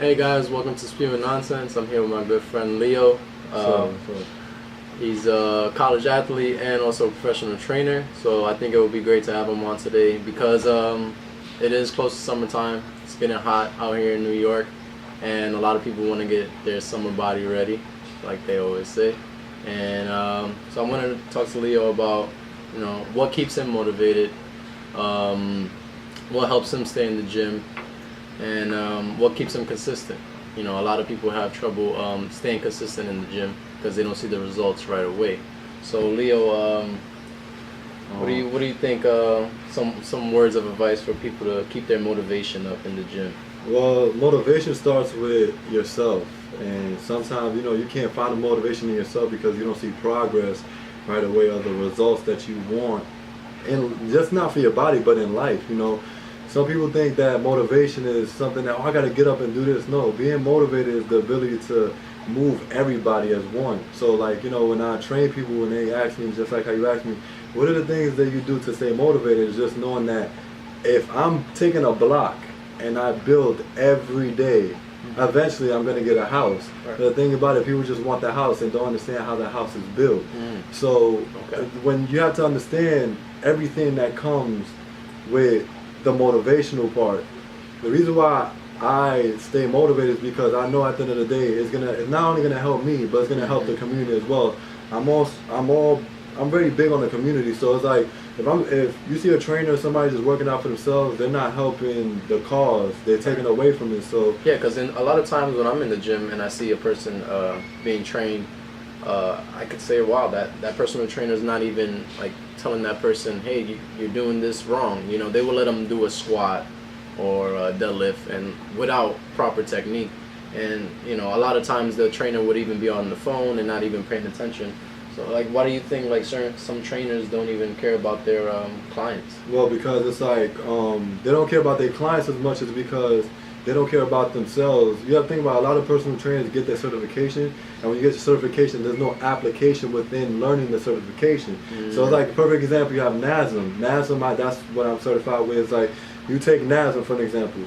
Hey guys, welcome to Spewing Nonsense. I'm here with my good friend Leo. He's a college athlete and also a professional trainer, so I think it would be great to have him on today because it is close to summertime. It's getting hot out here in New York, and a lot of people want to get their summer body ready, like they always say. And so I wanted to talk to Leo about, what keeps him motivated, what helps him stay in the gym, and what keeps him consistent. A lot of people have trouble staying consistent in the gym because they don't see the results right away. So Leo, what do you think? Some words of advice for people to keep their motivation up in the gym. Well, motivation starts with yourself, and sometimes you can't find the motivation in yourself because you don't see progress right away or the results that you want, and just not for your body but in life. Some people think that motivation is something that, I got to get up and do this. No, being motivated is the ability to move everybody as one. So when I train people, when they ask me, just like how you asked me, what are the things that you do to stay motivated, is just knowing that if I'm taking a block and I build every day, eventually I'm going to get a house. Right. The thing about it, people just want the house and don't understand how the house is built. So when you have to understand everything that comes with the motivational part, the reason why I stay motivated is because I know at the end of the day it's not only gonna help me, but it's gonna help the community as well. I'm very big on the community, so it's like if you see a trainer or somebody just working out for themselves, they're not helping the cause, they're taking away from it. So yeah, because a lot of times when I'm in the gym and I see a person being trained, I could say, wow, that personal trainer is not even like telling that person, hey, you're doing this wrong. They will let them do a squat or a deadlift and without proper technique. And a lot of times the trainer would even be on the phone and not even paying attention. So why do you think some trainers don't even care about their clients? Well, because it's they don't care about their clients as much as because they don't care about themselves. You have to think about a lot of personal trainers get their certification, and when you get your certification, there's no application within learning the certification. So it's a perfect example, you have NASM. NASM, that's what I'm certified with. It's you take NASM for an example.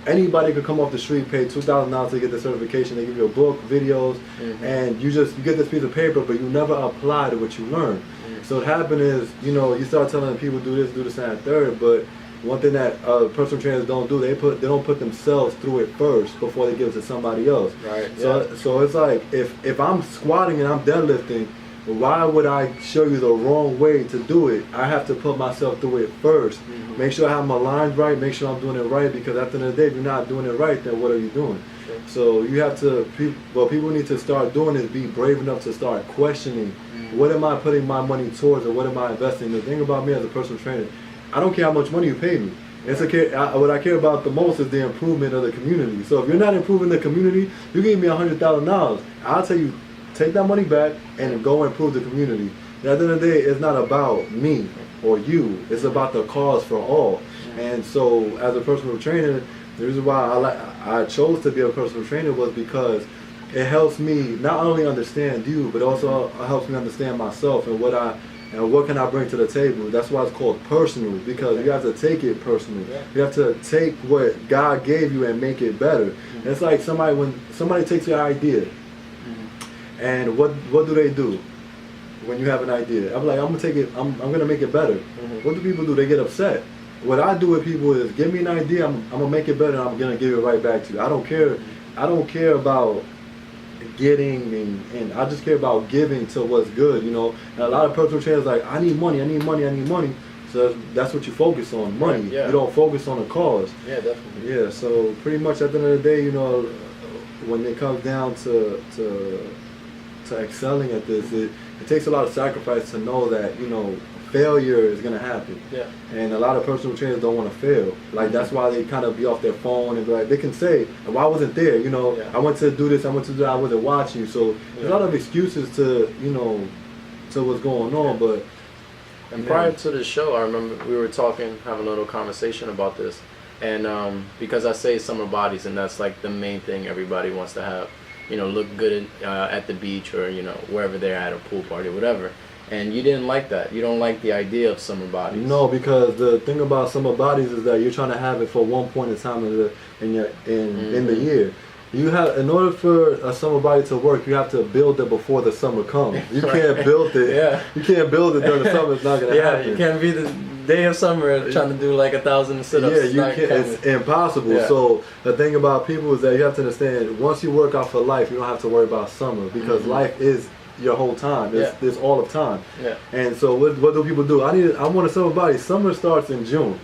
Anybody could come off the street, pay $2,000 to get the certification. They give you a book, videos, and you get this piece of paper, but you never apply to what you learn. So what happened is, you start telling people do this, and that, third, but one thing that personal trainers don't do, they don't put themselves through it first before they give it to somebody else. Right. So it's if I'm squatting and I'm deadlifting, why would I show you the wrong way to do it? I have to put myself through it first. Make sure I have my lines right, make sure I'm doing it right, because at the end of the day, if you're not doing it right, then what are you doing? So you have to, what people need to start doing is be brave enough to start questioning, what am I putting my money towards, or what am I investing? The thing about me as a personal trainer, I don't care how much money you pay me. What I care about the most is the improvement of the community. So if you're not improving the community, you give me $100,000. I'll tell you, take that money back and go improve the community. And at the end of the day, it's not about me or you. It's about the cause for all. And so as a personal trainer, the reason why I chose to be a personal trainer was because it helps me not only understand you, but also helps me understand myself and what can I bring to the table. That's why it's called personal, because you have to take it personal. You have to take what God gave you and make it better. And it's like when somebody takes your idea, and what do they do when you have an idea? I'm gonna take it, I'm gonna make it better. What do people do? They get upset. What I do with people is give me an idea, I'm gonna make it better, and I'm gonna give it right back to you. I don't care about getting and I just care about giving to what's good. And a lot of personal trainers I need money. So that's what you focus on, money. Right, yeah. You don't focus on the cause. Yeah, definitely. Yeah, so pretty much at the end of the day, when it comes down to excelling at this, it takes a lot of sacrifice to know that failure is gonna happen. Yeah. And a lot of personal trainers don't want to fail. That's why they kind of be off their phone and be they can say, well, I wasn't there. I went to do this, I went to do that, I wasn't watching you. So there's a lot of excuses to to what's going on. But prior to the show, I remember we were having a little conversation about this, and because I say summer bodies, and that's the main thing everybody wants to have. Look good at the beach or wherever they're at, a pool party, whatever. And you didn't like that. You don't like the idea of summer bodies. No, because the thing about summer bodies is that you're trying to have it for one point in time in the year. You have, in order for a summer body to work, you have to build it before the summer comes. You can't build it. Yeah. You can't build it during the summer. It's not gonna happen. You can't be the day of summer trying to do like 1,000 sit-ups. Yeah, you can't. It's impossible. Yeah. So the thing about people is that you have to understand, once you work out for life, you don't have to worry about summer, because life is your whole time. It's all of time. Yeah. And so what do people do? I want a summer body. Summer starts in June.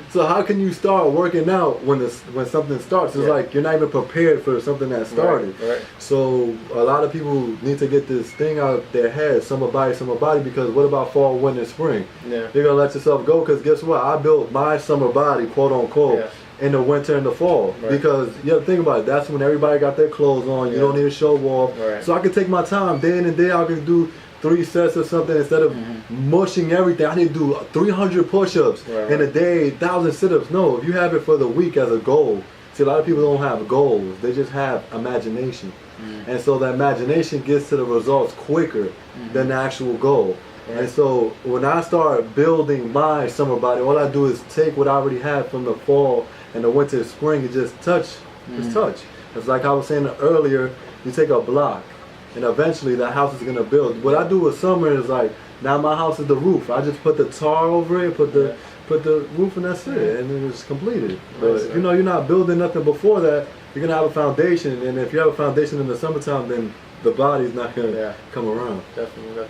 So how can you start working out when something starts? It's like you're not even prepared for something that started. Right. So a lot of people need to get this thing out of their head, summer body, because what about fall, winter, spring? Yeah. You're gonna let yourself go, because guess what? I built my summer body, quote unquote, in the winter and the fall, because you have to think about it. That's when everybody got their clothes on. You don't need to show off. So I can take my time day in and day out. I can do 3 sets or something instead of mushing everything. I need to do 300 push-ups in a day, 1,000 sit-ups. No, if you have it for the week as a goal. See, a lot of people don't have goals. They just have imagination. And so the imagination gets to the results quicker than the actual goal. And so when I start building my summer body, all I do is take what I already have from the fall and the winter, spring, and just touch. It's like I was saying earlier, you take a block and eventually that house is gonna build. What I do with summer is like, now my house is the roof. I just put the tar over it, put the roof, and that's it, and then it's completed. But if you know you're not building nothing before that, you're gonna have a foundation, and if you have a foundation in the summertime, then the body's not gonna come around. Definitely.